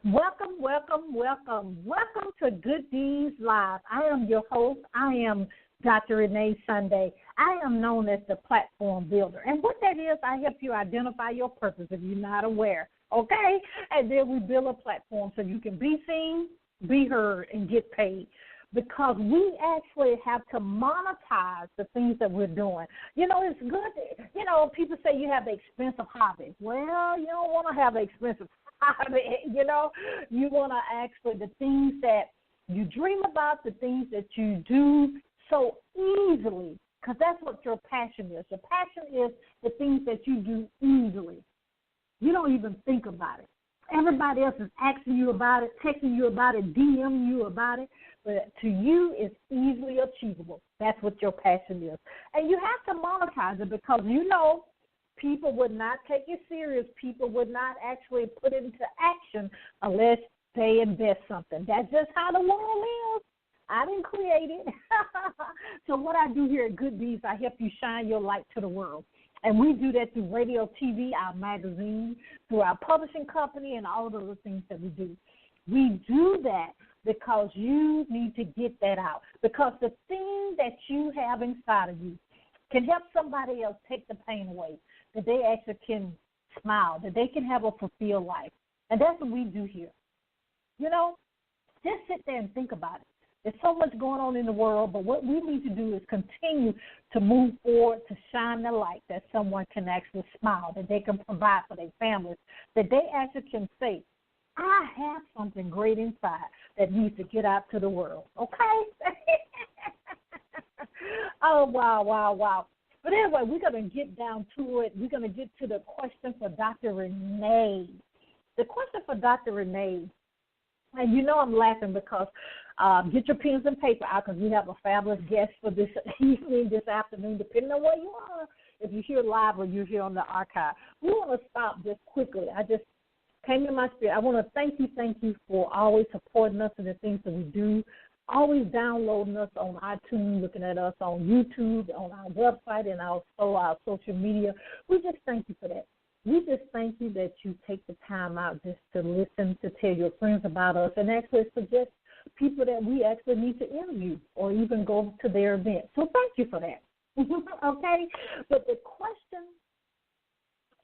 Welcome, welcome, welcome. Welcome to Good Deeds Live. I am your host. I am Dr. Renee Sunday. I am known as the platform builder. And what that is, I help you identify your purpose if you're not aware, okay? And then we build a platform so you can be seen, be heard, and get paid. Because we actually have to monetize the things that we're doing. You know, it's good. People say you have expensive hobbies. Well, you don't want to have an expensive hobby. You want to actually, the things that you dream about, the things that you do so easily, because that's what your passion is. Your passion is the things that you do easily. You don't even think about it. Everybody else is asking you about it, texting you about it, DMing you about it. But to you, it's easily achievable. That's what your passion is. And you have to monetize it because people would not take you serious. People would not actually put it into action unless they invest something. That's just how the world is. I didn't create it. So what I do here at Good Deeds, I help you shine your light to the world. And we do that through radio, TV, our magazine, through our publishing company, and all of those things that we do. We do that because you need to get that out. Because the thing that you have inside of you can help somebody else take the pain away, that they actually can smile, that they can have a fulfilled life. And that's what we do here. Just sit there and think about it. There's so much going on in the world, but what we need to do is continue to move forward, to shine the light that someone can actually smile, that they can provide for their families, that they actually can say, I have something great inside that needs to get out to the world, okay? Oh, wow. But anyway, we're going to get down to it. We're going to get to the question for Dr. Renee. The question for Dr. Renee, and I'm laughing because get your pens and paper out because we have a fabulous guest for this evening, this afternoon, depending on where you are, if you're here live or you're here on the archive. We want to stop just quickly. I just came in my spirit. I want to thank you for always supporting us in the things that we do, always downloading us on iTunes, looking at us on YouTube, on our website, and also our social media. We just thank you for that. We just thank you that you take the time out just to listen, to tell your friends about us, and actually suggest people that we actually need to interview or even go to their event. So thank you for that. Okay? But the question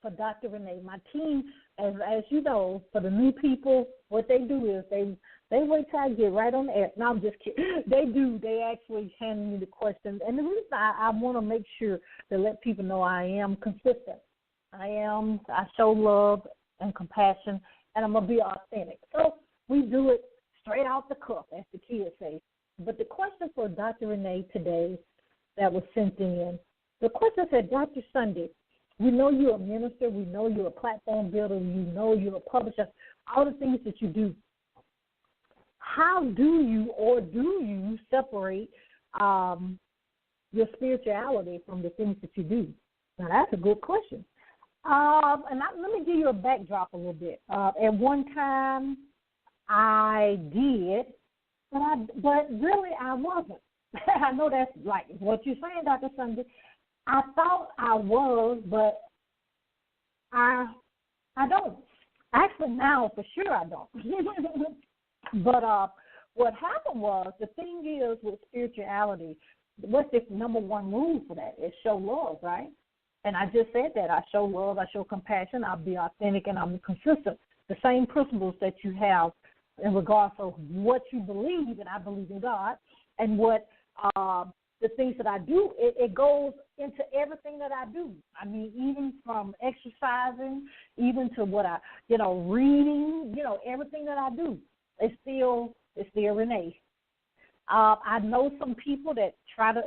for Dr. Renee, my team, as you know, for the new people, what they do is they wait till I get right on the air. No, I'm just kidding. They actually hand me the questions. And the reason I want to make sure to let people know I am consistent. I show love and compassion, and I'm going to be authentic. So we do it straight out the cuff, as the kids say. But the question for Dr. Renee today that was sent in, the question said, Dr. Sunday, we know you're a minister. We know you're a platform builder. We know you're a publisher, all the things that you do. How do you separate your spirituality from the things that you do? Now, that's a good question. Let me give you a backdrop a little bit. At one time, I did, but really I wasn't. I know that's like what you're saying, Dr. Sunday. I thought I was, but I don't. Actually, now for sure I don't. But what happened was, the thing is with spirituality, what's the number one rule for that? Is show love, right? And I just said that. I show love, I show compassion, I'll be authentic, and I'm consistent. The same principles that you have in regards to what you believe, and I believe in God, and what the things that I do, it goes into everything that I do. I mean, even from exercising, even to what I, reading, everything that I do, it's still Renee. I know some people that try to,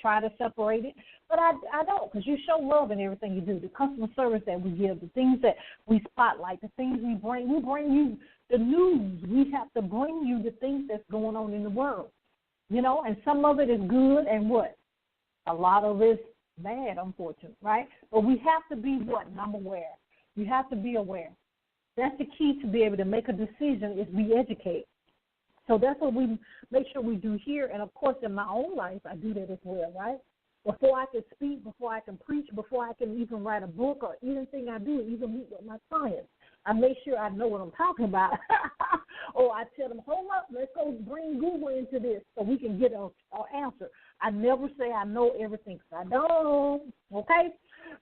try to separate it, but I don't, because you show love in everything you do. The customer service that we give, the things that we spotlight, the things we bring you the news. We have to bring you the things that's going on in the world, and some of it is good and what? A lot of it's bad, unfortunately, right? But we have to be what? I'm aware. You have to be aware. That's the key to be able to make a decision is we educate. So that's what we make sure we do here. And, of course, in my own life, I do that as well, right? Before I can speak, before I can preach, before I can even write a book or anything I do, even meet with my clients, I make sure I know what I'm talking about. Or I tell them, hold up, let's go bring Google into this so we can get an answer. I never say I know everything, because I don't, okay?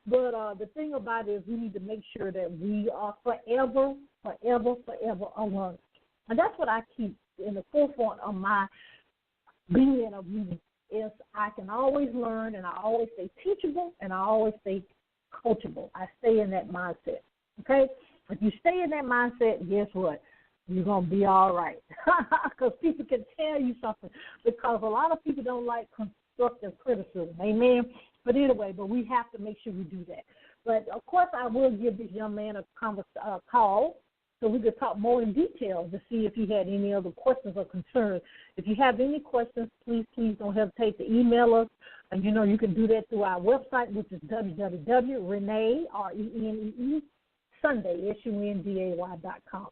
But the thing about it is we need to make sure that we are forever a learner. And that's what I keep in the forefront of my being of me, is I can always learn, and I always stay teachable, and I always stay coachable. I stay in that mindset, okay? If you stay in that mindset, guess what? You're going to be all right, because people can tell you something, because a lot of people don't like constructive criticism, amen? But anyway, we have to make sure we do that. But, of course, I will give this young man a call so we could talk more in detail to see if he had any other questions or concerns. If you have any questions, please don't hesitate to email us. And, you can do that through our website, which is www.renee, RENEE, Sunday, SUNDAY.com.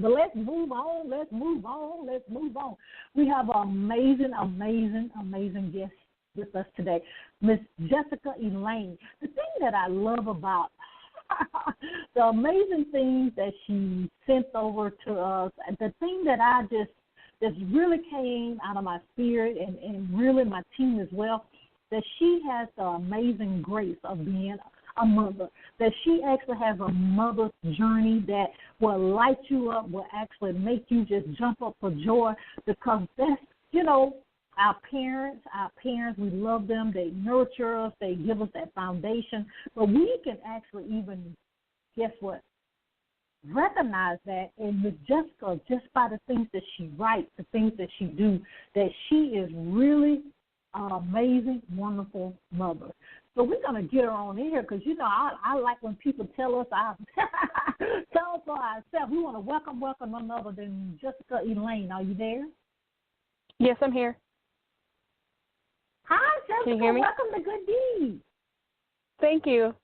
But let's move on. We have an amazing guest with us today, Miss Jessica Elaine. The thing that I love about the amazing things that she sent over to us, and the thing that I just really came out of my spirit and really my team as well, that she has the amazing grace of being a mother, that she actually has a mother's journey that will light you up, will actually make you just jump up for joy, because that's, our parents, we love them. They nurture us. They give us that foundation. But we can actually even, guess what, recognize that in Miss Jessica, just by the things that she writes, the things that she do, that she is really an amazing, wonderful mother. So we're going to get her on in here, because, I like when people tell us tell us for ourselves. We want to welcome none other than Jessica Elaine. Are you there? Yes, I'm here. Hi, Jessica. Can you hear me? Welcome to Good Deeds. Thank you.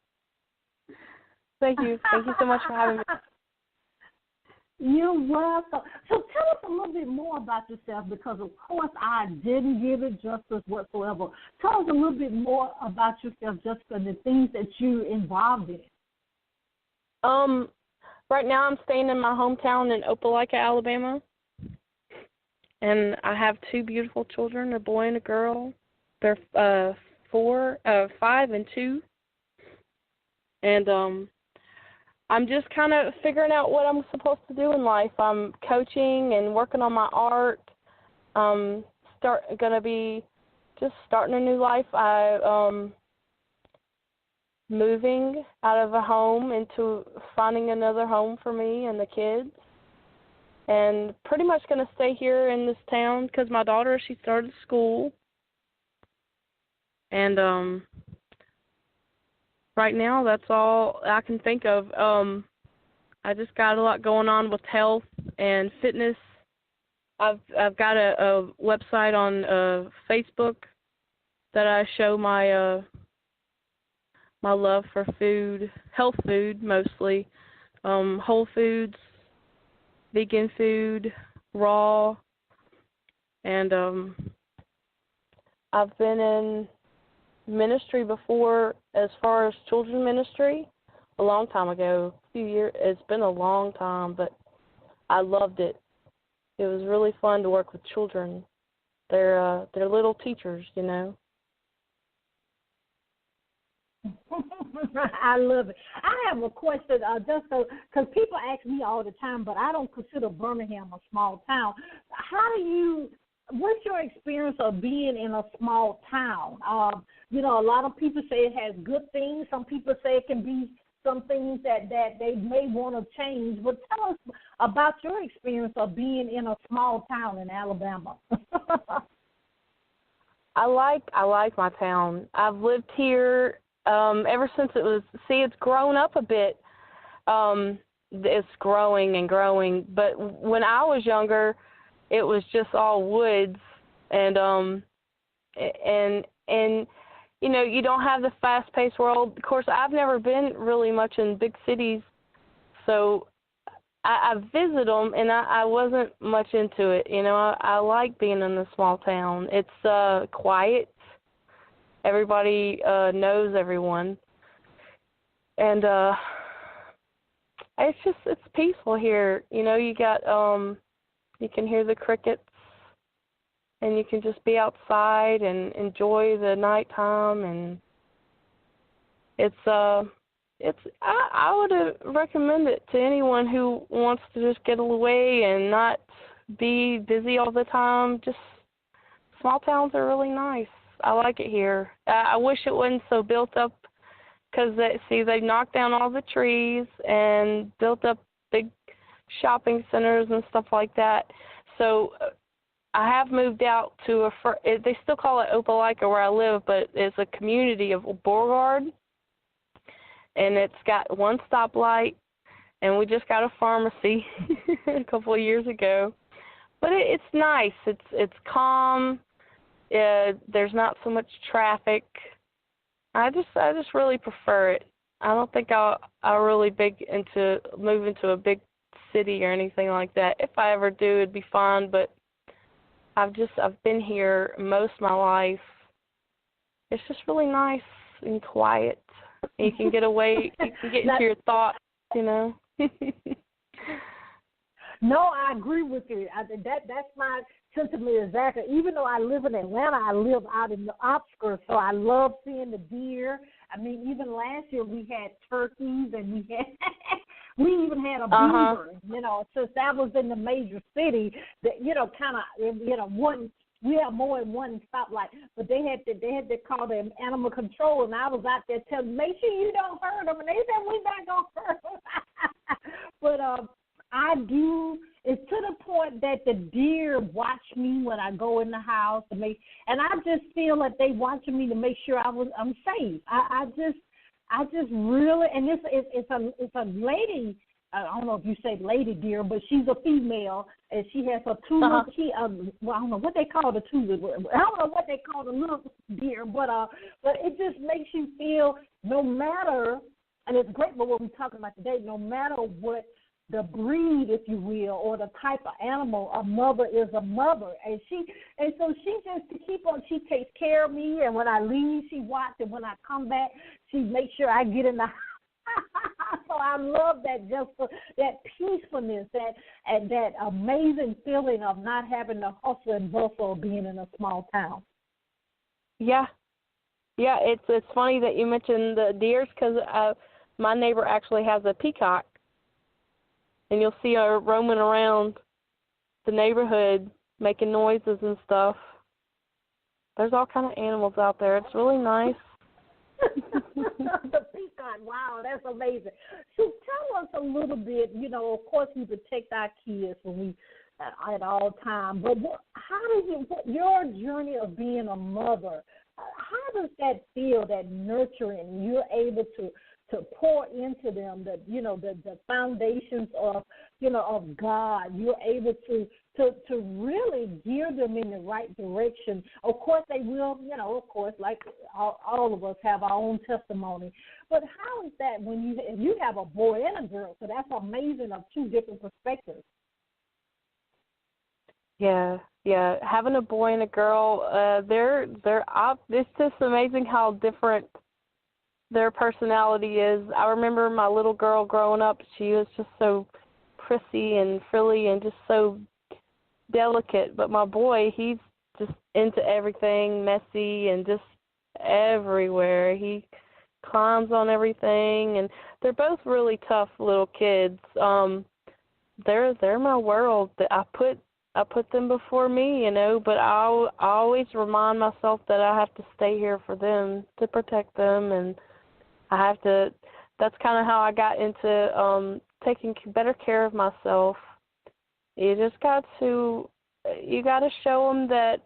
Thank you so much for having me. You're welcome. So tell us a little bit more about yourself, because, of course, I didn't give it justice whatsoever. Tell us a little bit more about yourself, Jessica, and the things that you're involved in. Right now I'm staying in my hometown in Opelika, Alabama, and I have two beautiful children, a boy and a girl. They're 5 and 2, and I'm just kind of figuring out what I'm supposed to do in life. I'm coaching and working on my art. Going to be just starting a new life. I moving out of a home into finding another home for me and the kids, and pretty much going to stay here in this town because my daughter, she started school, and right now that's all I can think of. I just got a lot going on with health and fitness. I've got a website on Facebook that I show my my love for food, health food mostly, whole foods, vegan food, raw, and I've been in ministry before as far as children ministry a long time ago, a few years. It's been a long time, but I loved it. It was really fun to work with children. They're little teachers, you know. I love it. I have a question, just because people ask me all the time, but I don't consider Birmingham a small town. What's your experience of being in a small town? A lot of people say it has good things. Some people say it can be some things that they may want to change. But tell us about your experience of being in a small town in Alabama. I like my town. I've lived here ever since it was. See, it's grown up a bit. It's growing and growing. But when I was younger, it was just all woods, and you don't have the fast-paced world. Of course, I've never been really much in big cities, so I visit them, and I wasn't much into it. I like being in a small town. It's quiet. Everybody knows everyone, and it's peaceful here. You know, you got you can hear the crickets, and you can just be outside and enjoy the nighttime, and I would recommend it to anyone who wants to just get away and not be busy all the time. Just small towns are really nice. I like it here. I wish it wasn't so built up because they knocked down all the trees and built up big shopping centers and stuff like that. So I have moved out to they still call it Opelika where I live, but it's a community of Beauregard, and it's got one stoplight, and we just got a pharmacy a couple of years ago. But it's nice. It's calm. There's not so much traffic. I just really prefer it. I don't think I'm really big into moving to a big city or anything like that. If I ever do, it'd be fun. But I've been here most of my life. It's just really nice and quiet. You can get away. You can get into your thoughts. You know. No, I agree with you. That's my sentiment exactly. Even though I live in Atlanta, I live out in the outskirts, so I love seeing the deer. I mean, even last year we had turkeys, and we even had a beaver. You know, since that was in the major city, that one. We have more than one stoplight, but they had to call them animal control, and I was out there telling them, make sure you don't hurt them, and they said we're not gonna hurt them. But I do. It's to the point that the deer watch me when I go in the house and I just feel like they watching me to make sure I'm safe. I just really, and it's a lady. I don't know if you say lady deer, but she's a female, and she has a two little. I don't know what they call the two. I don't know what they call the little deer, but it just makes you feel no matter, and it's great. But what we're talking about today, no matter what the breed, if you will, or the type of animal, a mother is a mother, and so she just to keep on. She takes care of me, and when I leave, she watches, and when I come back, she makes sure I get in the house. So I love that, just that peacefulness, that amazing feeling of not having the hustle and bustle of being in a small town. Yeah, it's funny that you mentioned the deers because my neighbor actually has a peacock, and you'll see her roaming around the neighborhood making noises and stuff. There's all kind of animals out there. It's really nice. The peacock, wow, that's amazing. So tell us a little bit, of course we protect our kids when we at all times, but your journey of being a mother, how does that feel, that nurturing, you're able to pour into them, the foundations of God. You're able to really gear them in the right direction. Of course, they will, like all of us have our own testimony. But how is that when you have a boy and a girl? So that's amazing of two different perspectives. Yeah. Having a boy and a girl, it's just amazing how different their personality is. I remember my little girl growing up, she was just so prissy and frilly and just so delicate. But my boy, he's just into everything, messy and just everywhere. He climbs on everything, and they're both really tough little kids. They're my world. I put them before me, but I always remind myself that I have to stay here for them, to protect them, and that's kind of how I got into taking better care of myself. You got to show them that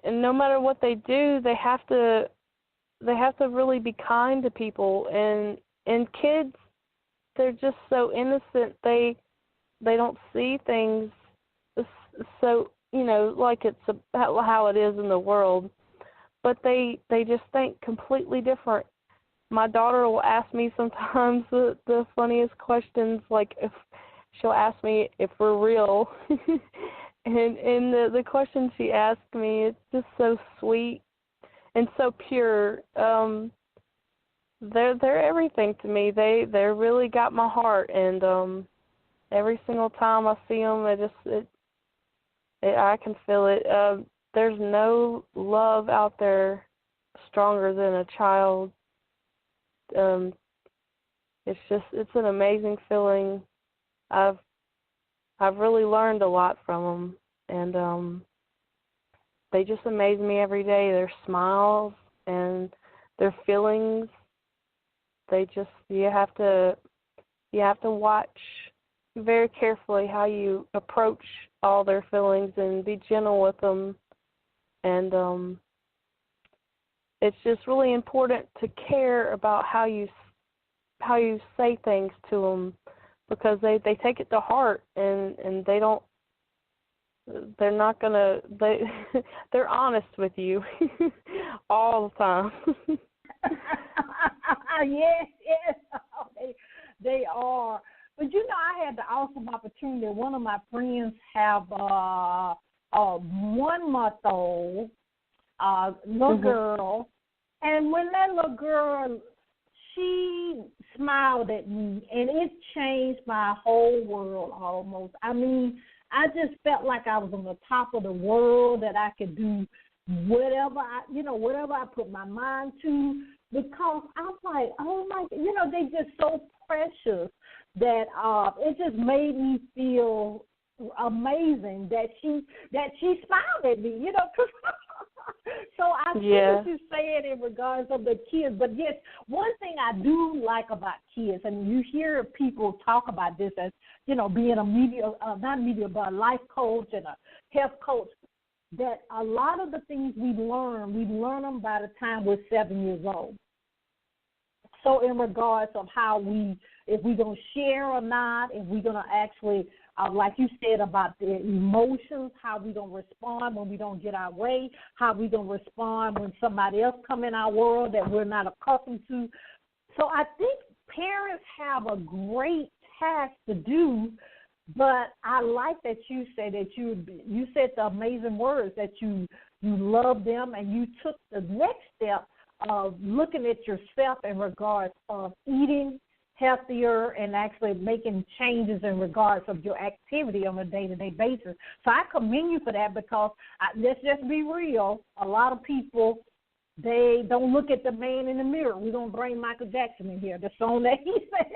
no matter what they do, they have to really be kind to people, and kids, they're just so innocent. They don't see things so, like it's how it is in the world. But they just think completely different. My daughter will ask me sometimes the funniest questions, like if she'll ask me if we're real. and the question she asked me, it's just so sweet and so pure. they're everything to me. They really got my heart, and every single time I see them, I can feel it. There's no love out there stronger than a child. It's an amazing feeling. I've really learned a lot from them, and they just amaze me every day. Their smiles and their feelings. You have to watch very carefully how you approach all their feelings and be gentle with them. And it's just really important to care about how you say things to them, because they take it to heart, and they're not gonna they're honest with you all the time. Yes, they are. But I had the awesome opportunity. One of my friends have a 1-month-old little girl, and when that little girl, she smiled at me, and it changed my whole world almost. I mean, I just felt like I was on the top of the world, that I could do whatever I put my mind to, because I'm like, oh my, they just so precious that it just made me feel amazing that she smiled at me, So I see what you're saying in regards of the kids. But yes, one thing I do like about kids, and you hear people talk about this as, being a not a life coach and a health coach, that a lot of the things we learn them by the time we're 7 years old. So in regards of if we're going to share or not, if we're going to actually, like you said about the emotions, how we going to respond when we don't get our way, how we going to respond when somebody else come in our world that we're not accustomed to. So I think parents have a great task to do, but I like that you said that you said the amazing words that you love them, and you took the next step of looking at yourself in regards of eating healthier and actually making changes in regards of your activity on a day-to-day basis. So I commend you for that, because let's just be real. A lot of people, they don't look at the man in the mirror. We're going to bring Michael Jackson in here. The song that he said,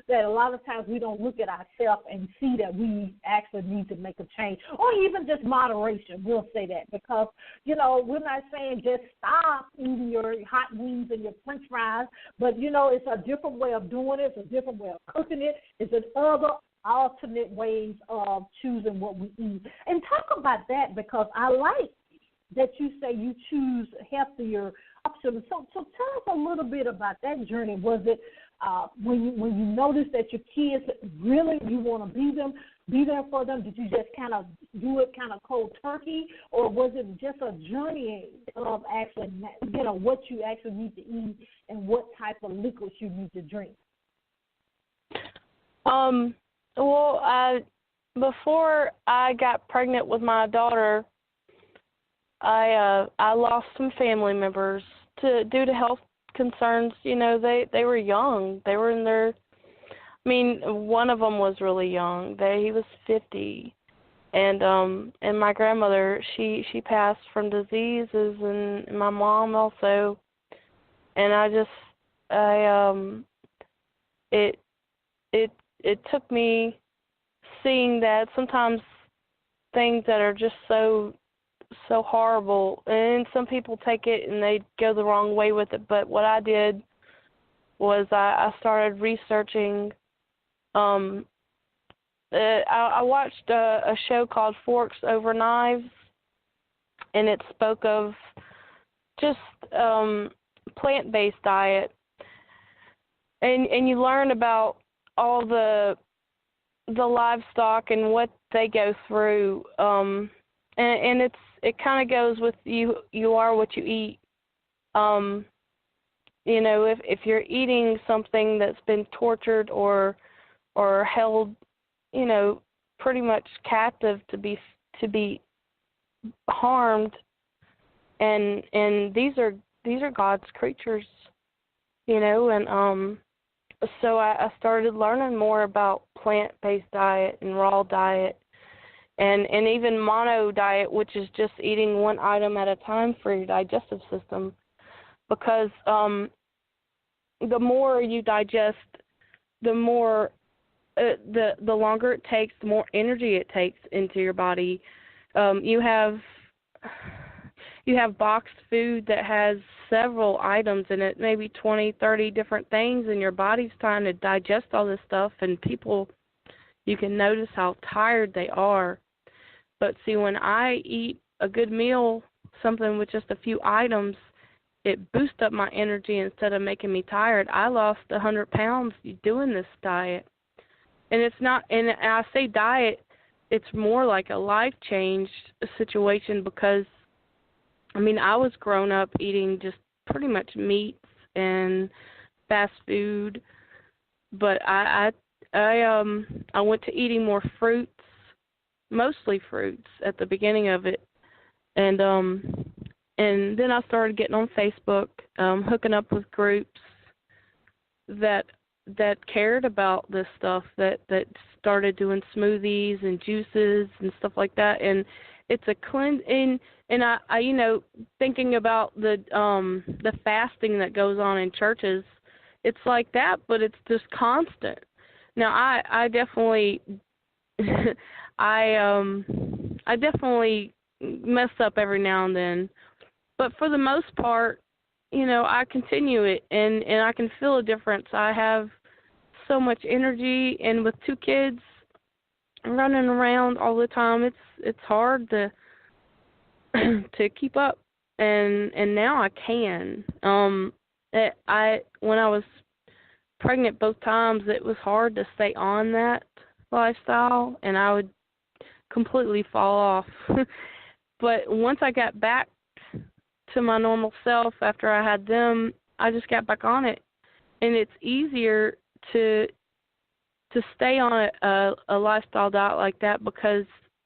that a lot of times we don't look at ourselves and see that we actually need to make a change, or even just moderation. We'll say that, because, we're not saying just stop eating your hot wings and your french fries, but, it's a different way of doing it. It's a different way of cooking it. It's other alternate ways of choosing what we eat. And talk about that, because I like that you say you choose healthier options. So tell us a little bit about that journey. Was it when you noticed that your kids really, you want to be there for them? Did you just kind of do it kind of cold turkey, or was it just a journey of actually, what you actually need to eat and what type of liquids you need to drink? Well, before I got pregnant with my daughter, I lost some family members due to health concerns. They were young. They were in their, one of them was really young. He was 50, and my grandmother, she passed from diseases, and my mom also. And it took me seeing that sometimes things that are just so horrible, and some people take it and they go the wrong way with it. But what I did was I started researching. I watched a show called Forks Over Knives, and it spoke of just plant-based diet, and you learn about all the livestock and what they go through. And it kind of goes with you are what you eat. If you're eating something that's been tortured or held, pretty much captive to be harmed, and these are God's creatures, and so I started learning more about plant-based diet and raw diet and even mono diet, which is just eating one item at a time for your digestive system, because the more you digest, the more the longer it takes, the more energy it takes into your body. You have boxed food that has several items in it, maybe 20, 30 different things, and your body's trying to digest all this stuff, and people, you can notice how tired they are. But see, when I eat a good meal, something with just a few items, it boosts up my energy instead of making me tired. I lost 100 pounds doing this diet. And it's not, and I say diet, it's more like a life change situation, because I was grown up eating just pretty much meats and fast food, but I went to eating more fruits, mostly fruits at the beginning of it, and then I started getting on Facebook, hooking up with groups that cared about this stuff, that started doing smoothies and juices and stuff like that, and it's a cleanse. And I thinking about the fasting that goes on in churches, it's like that, but it's just constant. Now I definitely I definitely mess up every now and then, but for the most part, I continue it, and I can feel a difference. I have so much energy, and with 2 kids running around all the time, it's hard to keep up, and now I can. When I was pregnant both times, it was hard to stay on that lifestyle, and I would completely fall off. But once I got back to my normal self after I had them, I just got back on it, and it's easier to stay on a lifestyle diet like that, because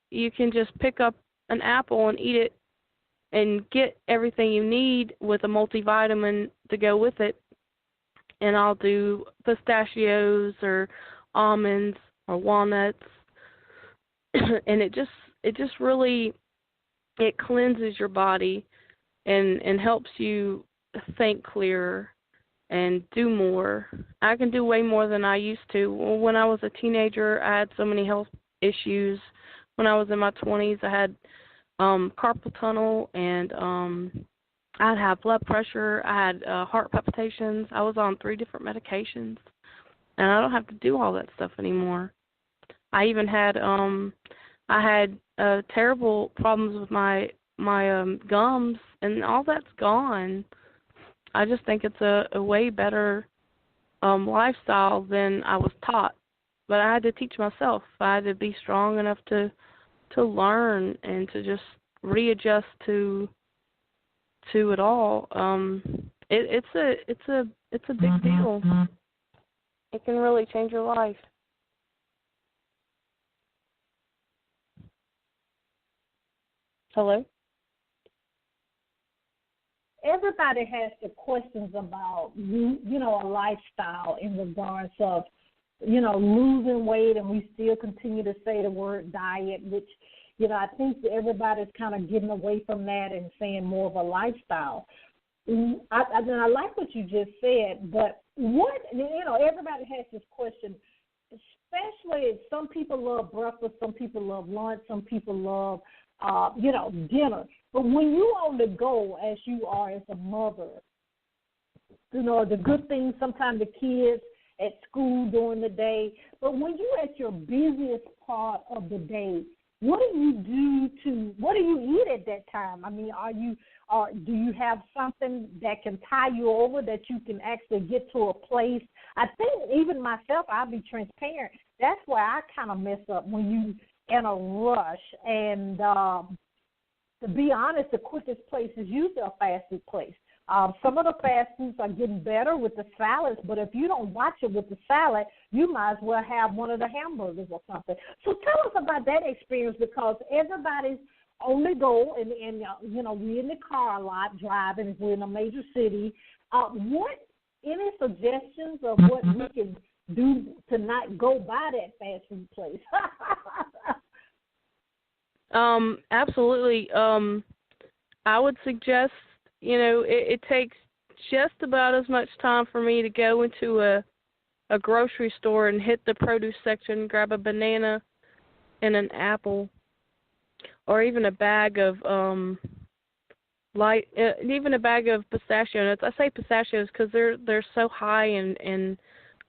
you can just pick up an apple and eat it and get everything you need with a multivitamin to go with it. And I'll do pistachios or almonds or walnuts, and it just really, it cleanses your body and helps you think clearer and do more. I can do way more than I used to. When I was a teenager, I had so many health issues. When I was in my 20s, I had carpal tunnel, and I'd have blood pressure. I had heart palpitations. I was on 3 different medications, and I don't have to do all that stuff anymore. I even had terrible problems with my gums, and all that's gone. I just think it's a way better lifestyle than I was taught. But I had to teach myself. I had to be strong enough to learn and to just readjust to it all. It's a big deal. It can really change your life. Hello? Everybody has the questions about, a lifestyle in regards of, losing weight, and we still continue to say the word diet, which, I think everybody's kind of getting away from that and saying more of a lifestyle. I like what you just said, but everybody has this question, especially some people love breakfast, some people love lunch, some people love, dinner. But when you're on the go, as you are as a mother, the good things, sometimes the kids at school during the day, but when you're at your busiest part of the day, what do you eat at that time? Do you have something that can tie you over, that you can actually get to a place? I think even myself, I'll be transparent, that's where I kind of mess up, when you in a rush. And to be honest, the quickest place is usually a fast food place. Some of the fast foods are getting better with the salads, but if you don't watch it with the salad, you might as well have one of the hamburgers or something. So tell us about that experience, because everybody's on the go, and we're in the car a lot driving if we're in a major city. What any suggestions of what we can do to not go by that fast food place? Absolutely. I would suggest, it takes just about as much time for me to go into a grocery store and hit the produce section, grab a banana and an apple, or even a bag of even a bag of pistachio nuts. I say pistachios because they're so high in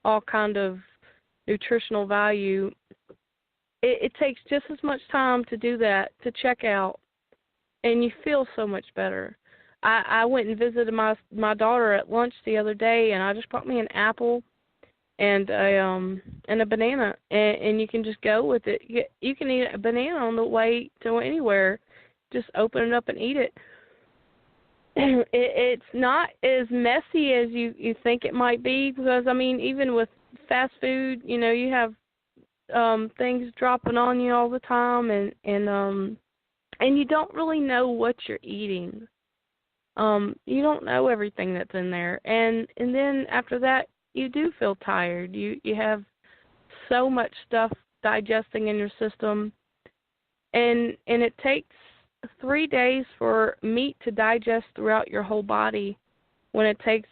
all kind of nutritional value. It takes just as much time to do that, to check out, and you feel so much better. I went and visited my daughter at lunch the other day, and I just bought me an apple and a banana, and you can just go with it. You can eat a banana on the way to anywhere. Just open it up and eat it. It's not as messy as you think it might be, because even with fast food, you have things dropping on you all the time, and you don't really know what you're eating. You don't know everything that's in there, and then after that, you do feel tired. You have so much stuff digesting in your system, and it takes 3 days for meat to digest throughout your whole body, when it takes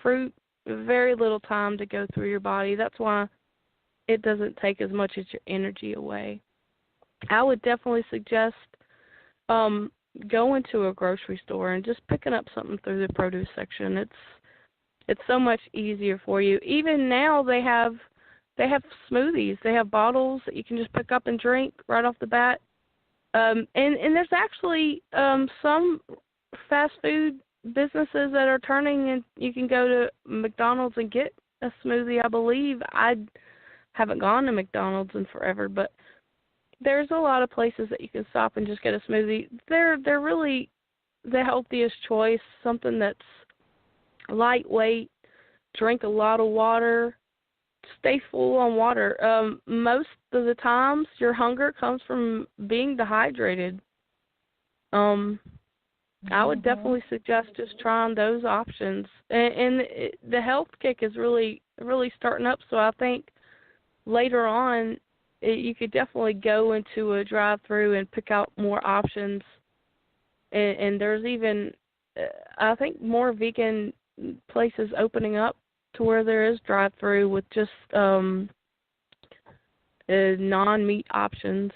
fruit very little time to go through your body. That's why it doesn't take as much as your energy away. I would definitely suggest going to a grocery store and just picking up something through the produce section. It's so much easier for you. Even now they have smoothies. They have bottles that you can just pick up and drink right off the bat. And there's actually some fast food businesses that are turning, and you can go to McDonald's and get a smoothie, I believe. I haven't gone to McDonald's in forever, but there's a lot of places that you can stop and just get a smoothie. They're really the healthiest choice, something that's lightweight, drink a lot of water, stay full on water. Most of the times your hunger comes from being dehydrated. I would definitely suggest just trying those options. And the health kick is really, really starting up, so I think later on you could definitely go into a drive-thru and pick out more options. And there's even, I think, more vegan places opening up to where there is drive-thru with just non-meat options.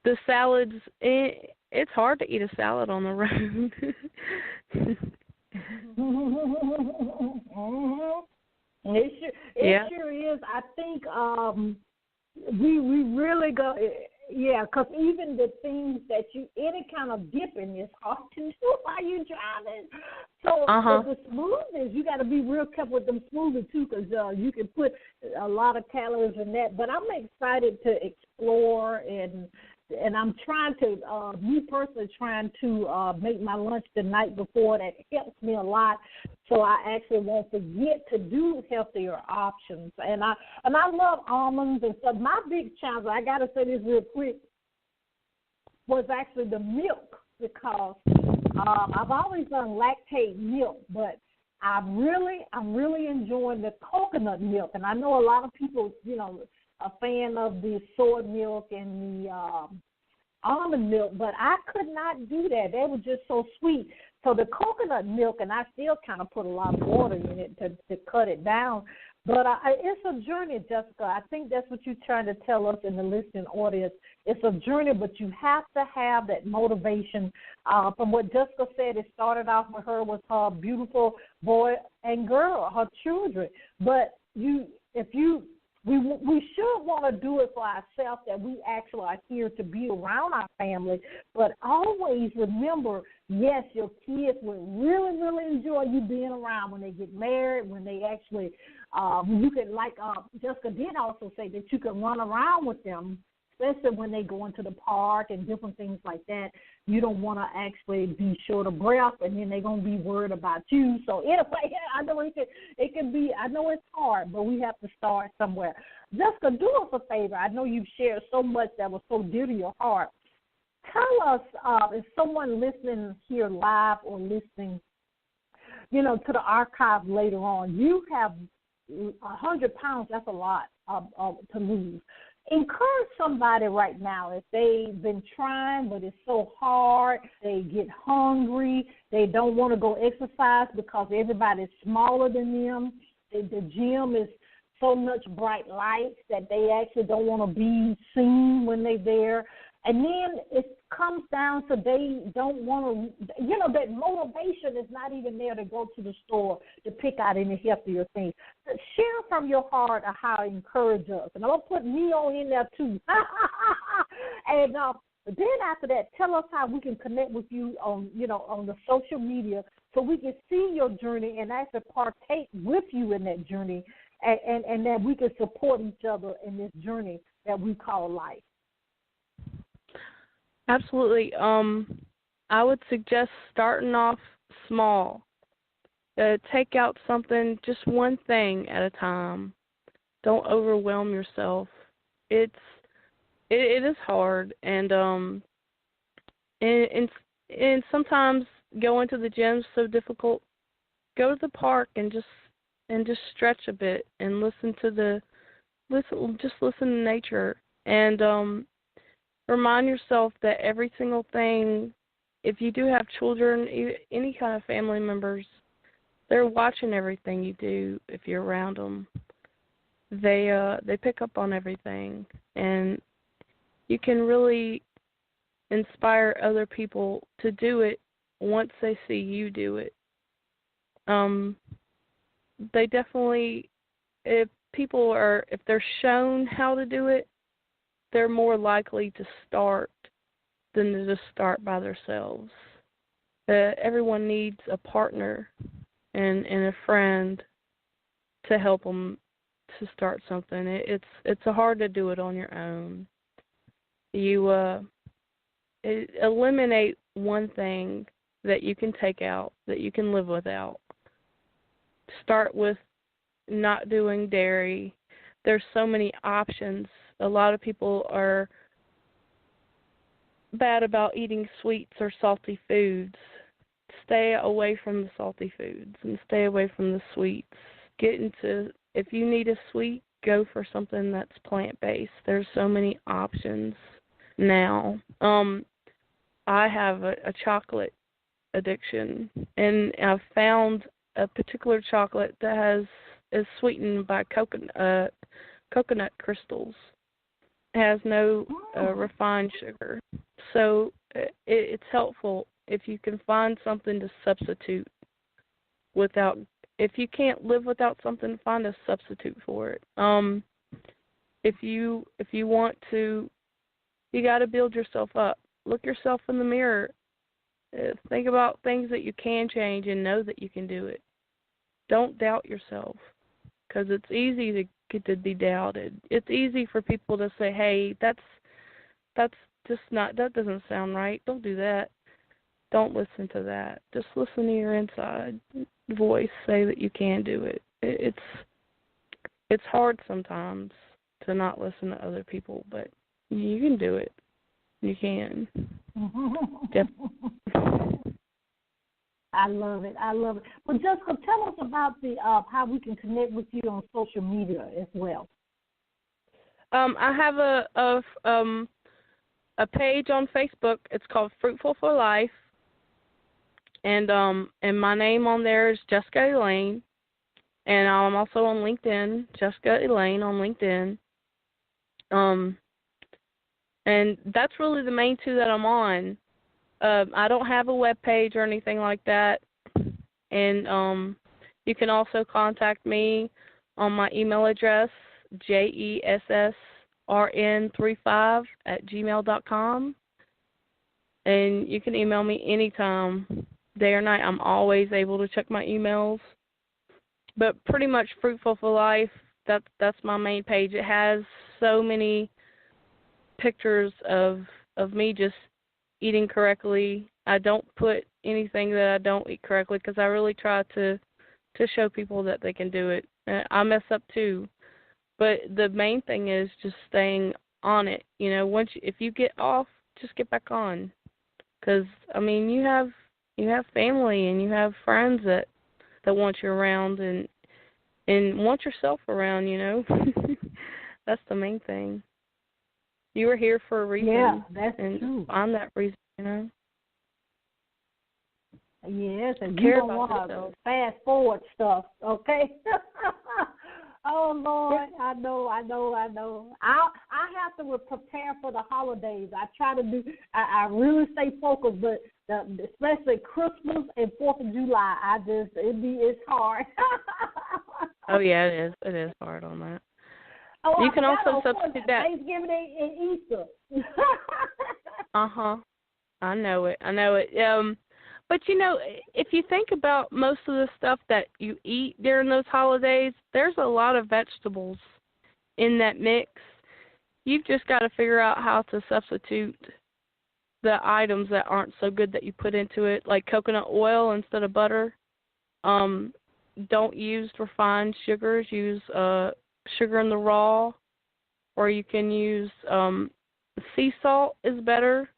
The salads, it's hard to eat a salad on the road. It sure is. I think we really go, because even the things that any kind of dipping is hard to do while you're driving. So with the smoothies, you got to be real careful with them smoothies too, because you can put a lot of calories in that. But I'm excited to explore, and I'm trying to, me personally, trying to make my lunch the night before. That helps me a lot, so I actually won't forget to do healthier options. And I love almonds and stuff. My big challenge, I got to say this real quick, was actually the milk, because I've always done lactate milk, but I'm really enjoying the coconut milk. And I know a lot of people, a fan of the soy milk and the almond milk, but I could not do that. They were just so sweet. So the coconut milk, and I still kind of put a lot of water in it to cut it down. But it's a journey, Jessica. I think that's what you're trying to tell us in the listening audience. It's a journey, but you have to have that motivation. From what Jessica said, it started off with her with her beautiful boy and girl, her children. But we should want to do it for ourselves, that we actually are here to be around our family. But always remember, yes, your kids will really, really enjoy you being around when they get married, when they actually, you can, like Jessica did also say, that you can run around with them, especially when they go into the park and different things like that. You don't want to actually be short of breath, and then they're going to be worried about you. So anyway, I know it can be, I know it's hard, but we have to start somewhere. Jessica, do us a favor. I know you've shared so much that was so dear to your heart. Tell us, if someone listening here live or listening to the archive later on. You have 100 pounds. That's a lot to lose. Encourage somebody right now if they've been trying, but it's so hard. They get hungry. They don't want to go exercise because everybody's smaller than them. The gym is so much bright lights that they actually don't want to be seen when they're there. And then it comes down to they don't want to, that motivation is not even there to go to the store to pick out any healthier things. Share from your heart of how it encourages us. And I'm going to put me on in there too. And then after that, tell us how we can connect with you on the social media so we can see your journey and actually partake with you in that journey and that we can support each other in this journey that we call life. Absolutely. I would suggest starting off small. Take out something, just one thing at a time. Don't overwhelm yourself. It is hard, and sometimes going to the gym is so difficult. Go to the park and just stretch a bit and listen to nature and remind yourself that every single thing, if you do have children, any kind of family members, they're watching everything you do if you're around them. They pick up on everything, and you can really inspire other people to do it once they see you do it. They definitely, if they're shown how to do it, they're more likely to start than to just start by themselves. Everyone needs a partner and a friend to help them to start something. It's hard to do it on your own. You eliminate one thing that you can take out, that you can live without. Start with not doing dairy. There's so many options. A lot of people are bad about eating sweets or salty foods. Stay away from the salty foods and stay away from the sweets. If you need a sweet, go for something that's plant-based. There's so many options now. I have a chocolate addiction, and I've found a particular chocolate that is sweetened by coconut crystals. It has no refined sugar. So it's helpful if you can find something to substitute without. If you can't live without something, find a substitute for it. If you want to, you got to build yourself up. Look yourself in the mirror. Think about things that you can change and know that you can do it. Don't doubt yourself, because it's easy to get to be doubted. It's easy for people to say, "Hey, that's just not. That doesn't sound right. Don't do that." Don't listen to that. Just listen to your inside voice say that you can do it. It's hard sometimes to not listen to other people, but you can do it. You can. I love it. Well, Jessica, tell us about the how we can connect with you on social media as well. I have a page on Facebook. It's called Fruitful for Life, and my name on there is Jessica Elaine, and I'm also on LinkedIn, Jessica Elaine on LinkedIn. And that's really the main two that I'm on. I don't have a web page or anything like that. And you can also contact me on my email address, jessrn35@gmail.com. And you can email me anytime, day or night. I'm always able to check my emails. But pretty much Fruitful for Life, that's my main page. It has so many pictures of me just eating correctly. I don't put anything that I don't eat correctly because I really try to show people that they can do it. I mess up too, but the main thing is just staying on it. If you get off, just get back on, because I mean you have family and you have friends that that want you around and want yourself around, you know. That's the main thing. You were here for a reason. Yeah, that's and true. Find that reason, you know. Yes, and you Care don't about want yourself. to fast forward stuff, okay? Oh Lord, I know. I have to prepare for the holidays. I try to do. I really stay focused, but especially Christmas and 4th of July, it's hard. Oh yeah, it is. It is hard on that. Oh, you can also substitute that. Thanksgiving and Easter. I know it. But, you know, if you think about most of the stuff that you eat during those holidays, there's a lot of vegetables in that mix. You've just got to figure out how to substitute the items that aren't so good that you put into it, like coconut oil instead of butter. Don't use refined sugars. Use sugar in the raw, or you can use sea salt is better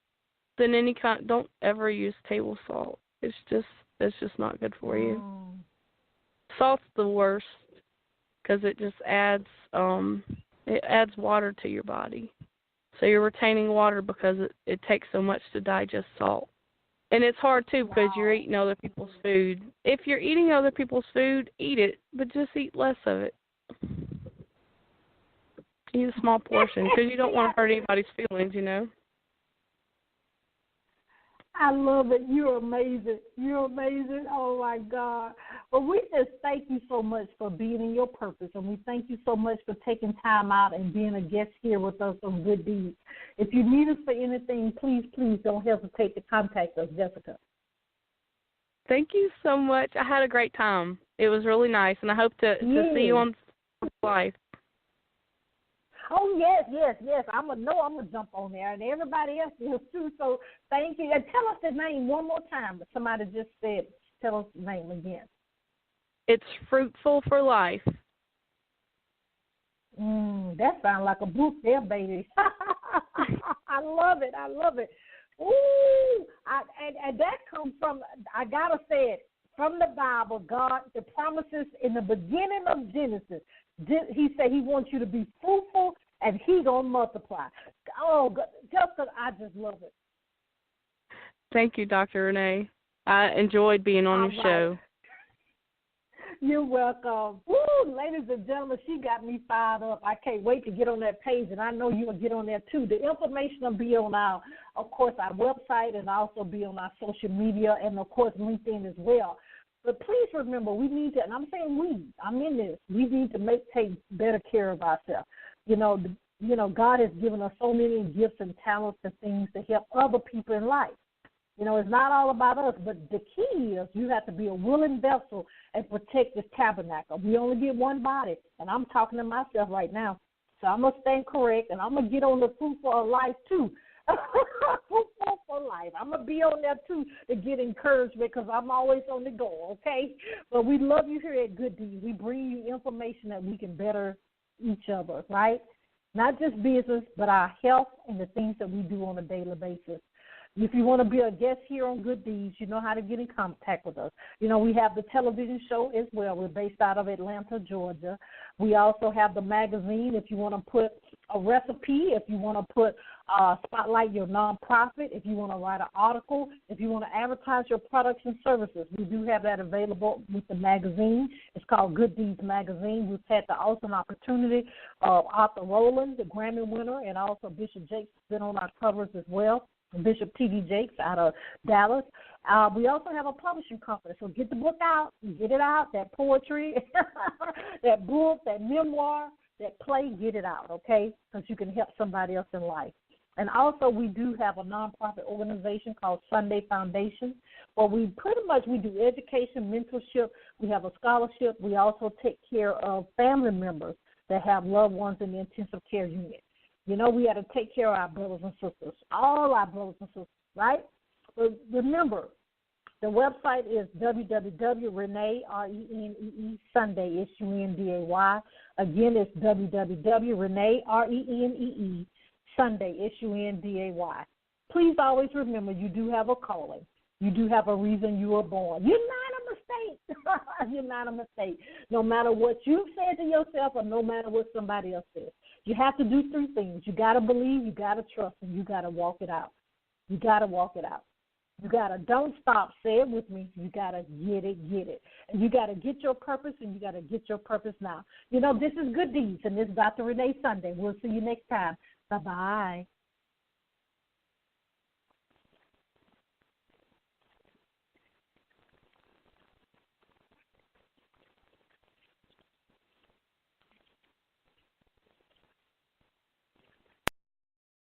than any kind. Don't ever use table salt. It's just not good for you. Salt's the worst because it just adds water to your body. So you're retaining water because it takes so much to digest salt. And it's hard too because you're eating other people's food. If you're eating other people's food, eat it, but just eat less of it. Eat a small portion because you don't want to hurt anybody's feelings, you know. I love it. You're amazing. Oh, my God. Well, we just thank you so much for being in your purpose, and we thank you so much for taking time out and being a guest here with us on Good Deeds. If you need us for anything, please don't hesitate to contact us, Jessica. Thank you so much. I had a great time. It was really nice, and I hope to see you on Life. Oh, yes. I'm going to jump on there, and everybody else will too. So thank you. And tell us the name one more time. Somebody just said, tell us the name again. It's Fruitful for Life. That sounds like a book there, baby. I love it. Ooh, and that comes from, I got to say it, from the Bible, God, the promises in the beginning of Genesis. He said he wants you to be fruitful and he going to multiply. Oh, Jessica, I just love it. Thank you, Dr. Renee. I enjoyed being on your show. You're welcome. Woo, ladies and gentlemen, she got me fired up. I can't wait to get on that page, and I know you will get on there too. The information will be on our website and also be on our social media and, of course, LinkedIn as well. But please remember, we need to, and I'm saying I'm in this, we need to take better care of ourselves. You know, God has given us so many gifts and talents and things to help other people in life. You know, it's not all about us, but the key is you have to be a willing vessel and protect this tabernacle. We only get one body, and I'm talking to myself right now. So I'm going to stand correct, and I'm going to get on the Fruitful Life too. Fruitful for Life. I'm going to be on there too to get encouragement because I'm always on the go, okay? But we love you here at Good Deeds. We bring you information that we can better each other, right? Not just business, but our health and the things that we do on a daily basis. If you want to be a guest here on Good Deeds, you know how to get in contact with us. You know, we have the television show as well. We're based out of Atlanta, Georgia. We also have the magazine if you want to put a recipe, if you want to put spotlight your nonprofit, if you want to write an article, if you want to advertise your products and services. We do have that available with the magazine. It's called Good Deeds Magazine. We've had the awesome opportunity of Arthur Rowland, the Grammy winner, and also Bishop Jakes has been on our covers as well. Bishop T.D. Jakes out of Dallas. We also have a publishing company, so get the book out, get it out, that poetry, that book, that memoir, that play, get it out, okay, because you can help somebody else in life. And also we do have a nonprofit organization called Sunday Foundation, where we do education, mentorship, we have a scholarship. We also take care of family members that have loved ones in the intensive care unit. You know, we got to take care of our brothers and sisters, all our brothers and sisters, right? But remember, the website is www.renee, R-E-N-E-E, Sunday, S-U-N-D-A-Y. Again, it's www.renee, R-E-N-E-E, Sunday, S-U-N-D-A-Y. Please always remember you do have a calling. You do have a reason you were born. You're not a You're not a mistake. No matter what you've said to yourself or no matter what somebody else says. You have to do three things. You got to believe, you got to trust, and you got to walk it out. You got to walk it out. You got to, don't stop, say it with me, you got to get it. And you got to get your purpose, and you got to get your purpose now. You know, this is Good Deeds, and this is Dr. Renee Sunday. We'll see you next time. Bye-bye.